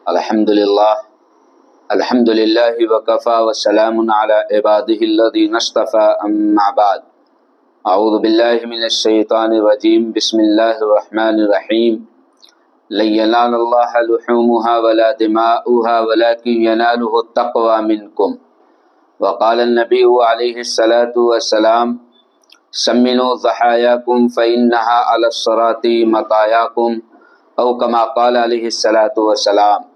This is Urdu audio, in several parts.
الحمد للہ وکفا وسلام علی عبادہ الذین اصطفى اما بعد اعوذ باللہ من الشیطان الرجیم بسم اللہ الرحمن الرحیم لن ینال اللہ لحومها ولا دماؤها ولكن ینالہ التقوى منکم وقال النبی علیہ الصلاة والسلام سمنوا ضحایاکم فإنها علی الصراط مطایاکم او کما قال علیہ الصلاة والسلام۔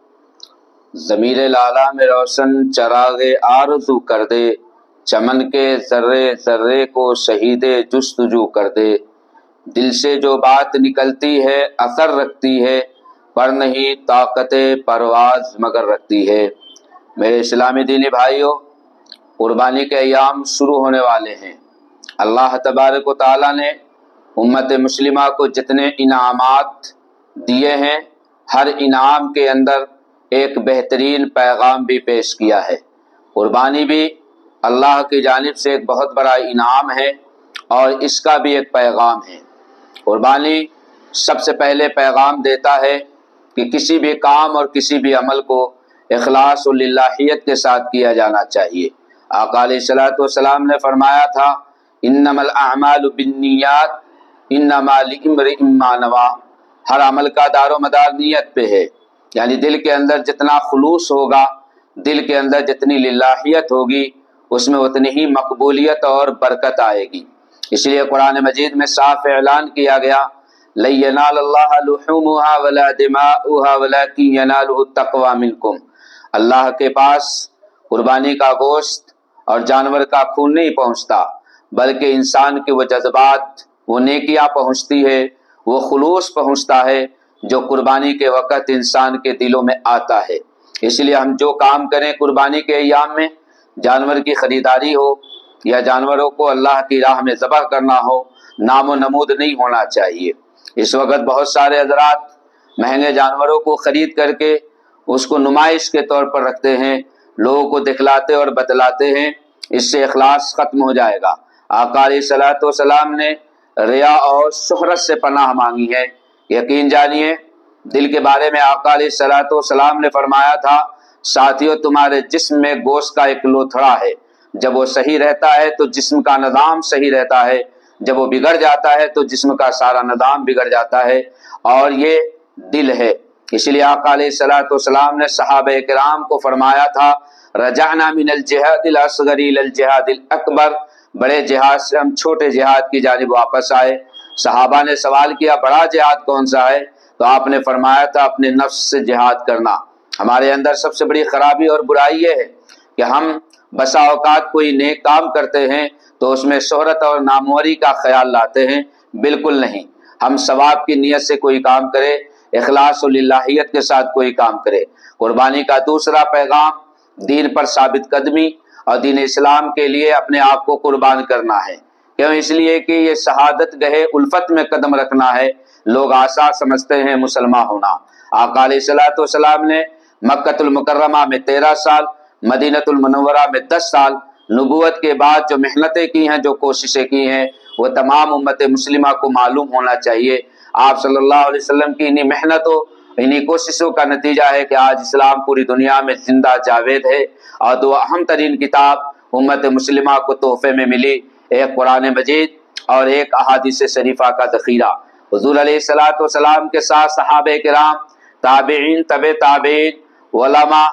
ضمیر لالا میں روشن چراغ آرزو کر دے، چمن کے ذرے ذرے کو شہید جستجو کر دے۔ دل سے جو بات نکلتی ہے اثر رکھتی ہے، پر نہیں طاقت پرواز مگر رکھتی ہے۔ میرے اسلامی دینی بھائیوں، قربانی کے ایام شروع ہونے والے ہیں۔ اللہ تبارک و تعالیٰ نے امت مسلمہ کو جتنے انعامات دیے ہیں، ہر انعام کے اندر ایک بہترین پیغام بھی پیش کیا ہے۔ قربانی بھی اللہ کی جانب سے ایک بہت بڑا انعام ہے اور اس کا بھی ایک پیغام ہے۔ قربانی سب سے پہلے پیغام دیتا ہے کہ کسی بھی کام اور کسی بھی عمل کو اخلاص و للہیت کے ساتھ کیا جانا چاہیے۔ آقا علیہ الصلوۃ والسلام نے فرمایا تھا انما الاعمال بالنیات انما لامرئ ما نوی، ہر عمل کا دار و مدار نیت پہ ہے، یعنی دل کے اندر جتنا خلوص ہوگا، دل کے اندر جتنی للہیت ہوگی، اس میں اتنی ہی مقبولیت اور برکت آئے گی۔ اس لیے قرآن مجید میں صاف اعلان کیا گیا لن ینال اللہ لحومها ولا دماؤها ولكن ینالہ التقوی منکم، اللہ کے پاس قربانی کا گوشت اور جانور کا خون نہیں پہنچتا، بلکہ انسان کے وہ جذبات، وہ نیکیاں پہنچتی ہے، وہ خلوص پہنچتا ہے جو قربانی کے وقت انسان کے دلوں میں آتا ہے۔ اس لیے ہم جو کام کریں قربانی کے ایام میں، جانور کی خریداری ہو یا جانوروں کو اللہ کی راہ میں ذبح کرنا ہو، نام و نمود نہیں ہونا چاہیے۔ اس وقت بہت سارے حضرات مہنگے جانوروں کو خرید کر کے اس کو نمائش کے طور پر رکھتے ہیں، لوگوں کو دکھلاتے اور بتلاتے ہیں، اس سے اخلاص ختم ہو جائے گا۔ آقا علیہ الصلوۃ والسلام نے ریا اور شہرت سے پناہ مانگی ہے۔ یقین جانیے دل کے بارے میں آقا علیہ الصلوۃ والسلام نے فرمایا تھا ساتھیو تمہارے جسم میں گوشت کا ایک لوتھڑا ہے، جب وہ صحیح رہتا ہے تو جسم کا نظام صحیح رہتا ہے، جب وہ بگڑ جاتا ہے تو جسم کا سارا نظام بگڑ جاتا ہے، اور یہ دل ہے۔ اس لیے آقا علیہ الصلوۃ والسلام نے صحابہ کرام کو فرمایا تھا رجعنا من الجہاد الاصغر الى الجہاد الاکبر، بڑے جہاد سے ہم چھوٹے جہاد کی جانب واپس آئے۔ صحابہ نے سوال کیا بڑا جہاد کون سا ہے؟ تو آپ نے فرمایا تھا اپنے نفس سے جہاد کرنا۔ ہمارے اندر سب سے بڑی خرابی اور برائی یہ ہے کہ ہم بسا اوقات کوئی نیک کام کرتے ہیں تو اس میں شہرت اور ناموری کا خیال لاتے ہیں، بالکل نہیں۔ ہم ثواب کی نیت سے کوئی کام کرے، اخلاص و للہیت کے ساتھ کوئی کام کرے۔ قربانی کا دوسرا پیغام دین پر ثابت قدمی اور دین اسلام کے لیے اپنے آپ کو قربان کرنا ہے۔ کیوں؟ اس لیے کہ یہ شہادت گہے الفت میں قدم رکھنا ہے۔ لوگ آسان سمجھتے ہیں مسلمان ہونا۔ آقا علیہ الصلوۃ والسلام نے مکۃ المکرمہ میں 13 سال، مدینۃ المنورہ میں 10 سال، نبوت کے بعد جو محنتیں کی ہیں، جو کوششیں کی ہیں، وہ تمام امت مسلمہ کو معلوم ہونا چاہیے۔ آپ صلی اللہ علیہ وسلم کی انہی محنتوں، انہی کوششوں کا نتیجہ ہے کہ آج اسلام پوری دنیا میں زندہ جاوید ہے، اور دو اہم ترین کتاب امت مسلمہ کو تحفے میں ملی، ایک قرآن مجید اور ایک احادیث شریفہ کا ذخیرہ۔ حضور علیہ الصلوۃ والسلام کے ساتھ صحابہ کرام، تابعین، تبع تابعین، علماء،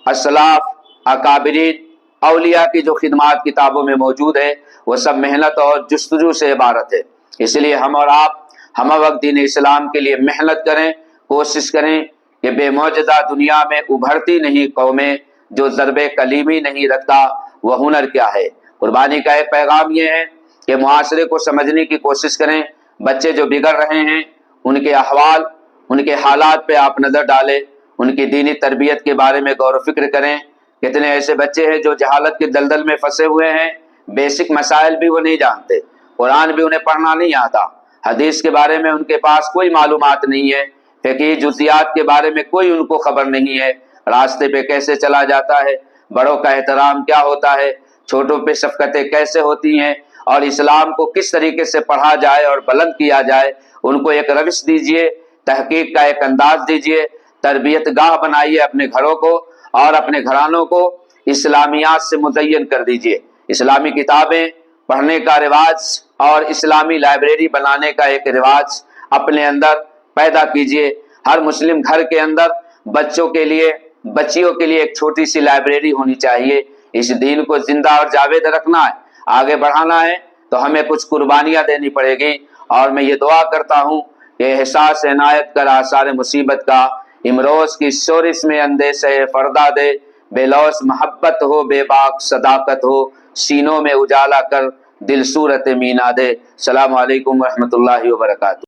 اسلاف، اکابرین، اولیاء کی جو خدمات کتابوں میں موجود ہے، وہ سب محنت اور جستجو سے عبارت ہے۔ اس لیے ہم اور آپ ہم وقت دین اسلام کے لیے محنت کریں، کوشش کریں کہ بے معجزہ دنیا میں ابھرتی نہیں قومیں جو ضرب کلیمی نہیں رکھتا وہ ہنر کیا ہے۔ قربانی کا ایک پیغام یہ ہے کہ معاشرے کو سمجھنے کی کوشش کریں۔ بچے جو بگڑ رہے ہیں ان کے احوال، ان کے حالات پہ آپ نظر ڈالیں، ان کی دینی تربیت کے بارے میں غور و فکر کریں۔ کتنے ایسے بچے ہیں جو جہالت کے دلدل میں پھنسے ہوئے ہیں، بیسک مسائل بھی وہ نہیں جانتے، قرآن بھی انہیں پڑھنا نہیں آتا، حدیث کے بارے میں ان کے پاس کوئی معلومات نہیں ہے، فقہی جزیات کے بارے میں کوئی ان کو خبر نہیں ہے، راستے پہ کیسے چلا جاتا ہے، بڑوں کا احترام کیا ہوتا ہے، چھوٹوں پہ شفقتیں کیسے ہوتی ہیں، اور اسلام کو کس طریقے سے پڑھا جائے اور بلند کیا جائے، ان کو ایک روش دیجئے، تحقیق کا ایک انداز دیجئے، تربیت گاہ بنائیے اپنے گھروں کو اور اپنے گھرانوں کو اسلامیات سے مزین کر دیجیے۔ اسلامی کتابیں پڑھنے کا رواج اور اسلامی لائبریری بنانے کا ایک رواج اپنے اندر پیدا کیجیے۔ ہر مسلم گھر کے اندر بچوں کے لیے بچیوں کے لیے ایک چھوٹی سی لائبریری ہونی چاہیے۔ اس دین کو زندہ اور جاوید رکھنا ہے، آگے بڑھانا ہے تو ہمیں کچھ قربانیاں دینی پڑے گی۔ اور میں یہ دعا کرتا ہوں کہ احساس عنایت کر آثار مصیبت کا امروز کی شورش میں اندیشہ فردا دے، بے لوث محبت ہو، بے باک صداقت ہو، سینوں میں اجالا کر دل صورت مینا دے۔ السلام علیکم ورحمۃ اللہ وبرکاتہ۔